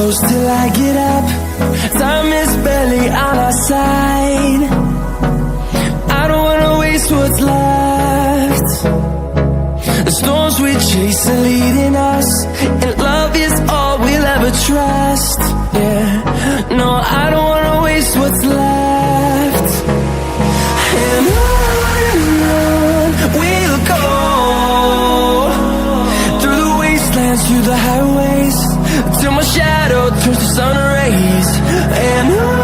close till I get up. Time is barely on our side. I don't wanna waste what's left. The storms we chase are leading us, and love is all we'll ever trust. Yeah, no, I don't wanna waste what's left. And on we'll go, through the wastelands, through the highways, till my shadow turns to sun rays. And on